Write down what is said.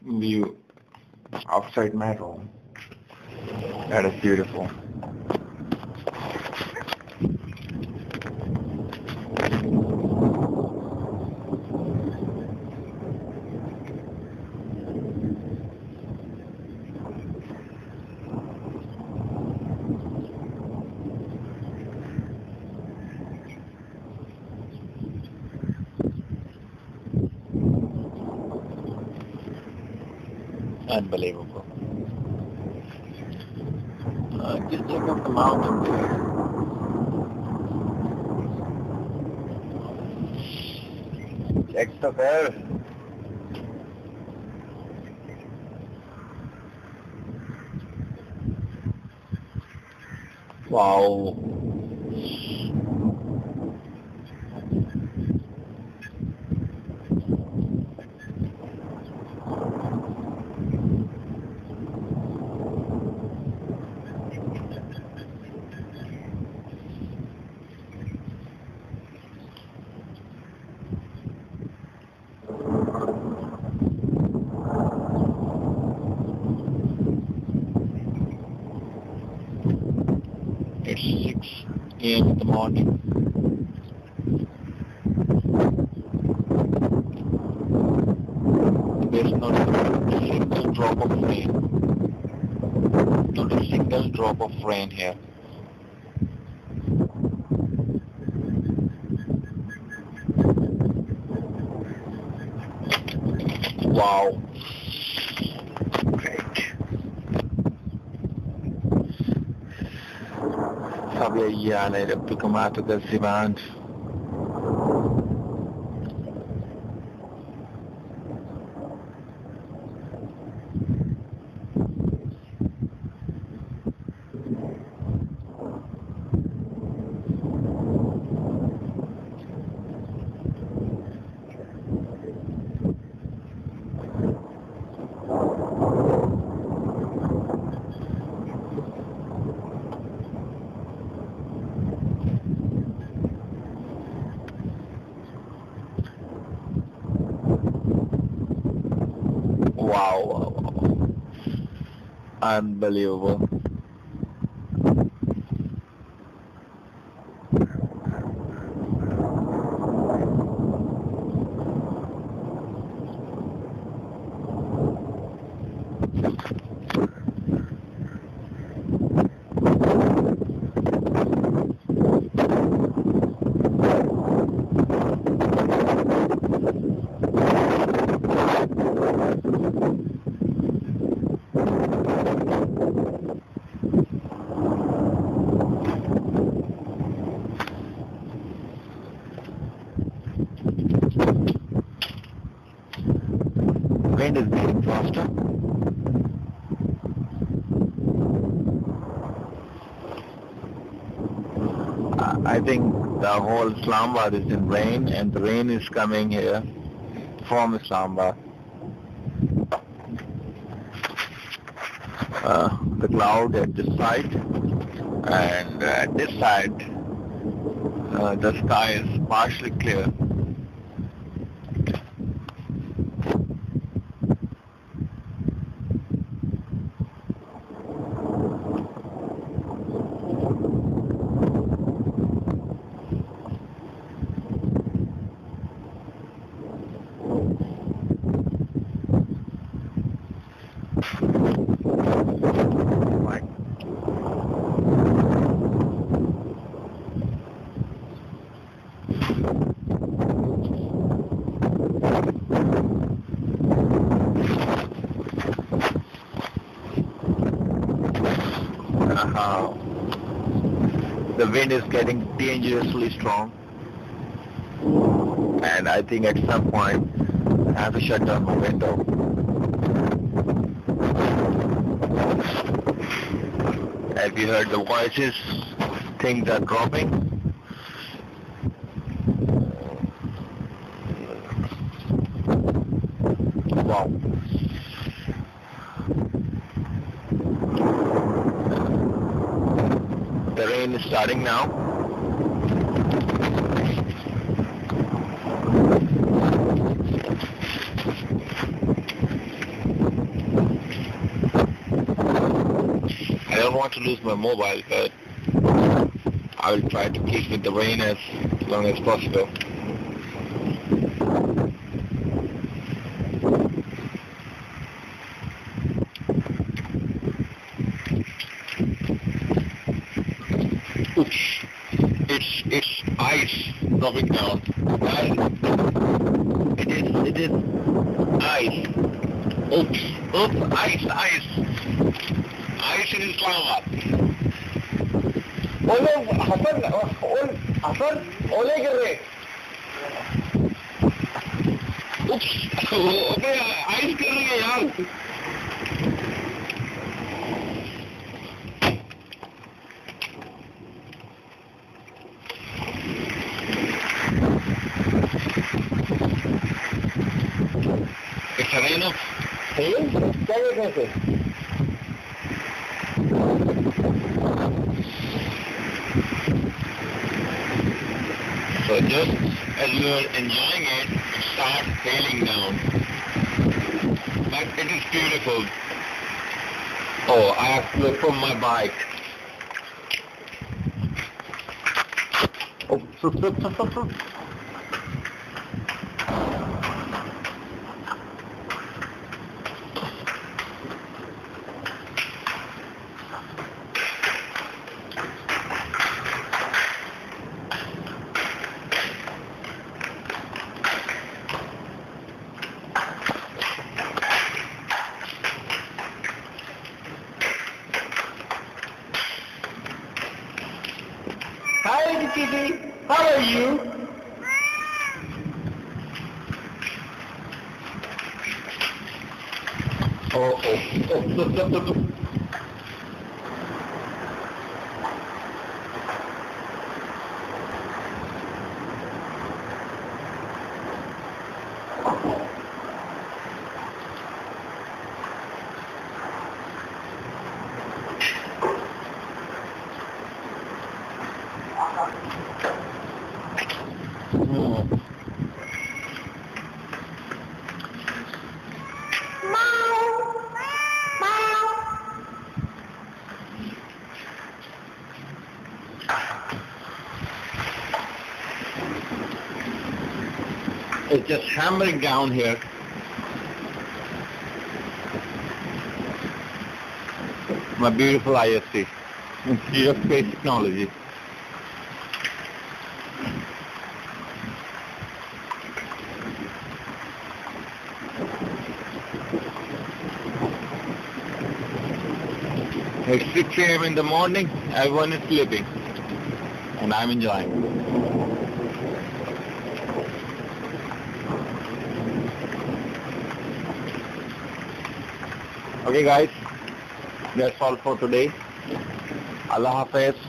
view outside my room. That is beautiful. Unbelievable. Just check out the mountain there. Check the air. Wow. It's 6 a.m. in the morning. There's not a single drop of rain. Not a single drop of rain here. Wow. Great. Sabi yan ay nagpagkamato ka si Band. Wow. Unbelievable. Wind is getting faster. I think the whole Islamabad is in rain, and the rain is coming here from Islamabad. The cloud at this side, and at this side the sky is partially clear. The wind is getting dangerously strong, and I think at some point I have to shut down my window. Have you heard the voices? Things are dropping. Wow. The rain is starting now. want to lose my mobile, but I will try to keep with the rain as long as possible. Oops. It's ice dropping down. Guys, it is ice. Oops, ice in Islamabad. حسن ओले गिर रहे Oops, अबे ice गिर रही है यार. It's a rain of hail क्या देखने से So just as you are enjoying it, it starts hailing down. But it is beautiful. Oh, I have to look for my bike. oh stop Hi Kitty, how are you? Stop. It's just hammering down here. My beautiful ISC, Institute of Space Technology. It's 6 a.m. in the morning, everyone is sleeping, and I'm enjoying. Okay guys, that's all for today. Allah Hafiz.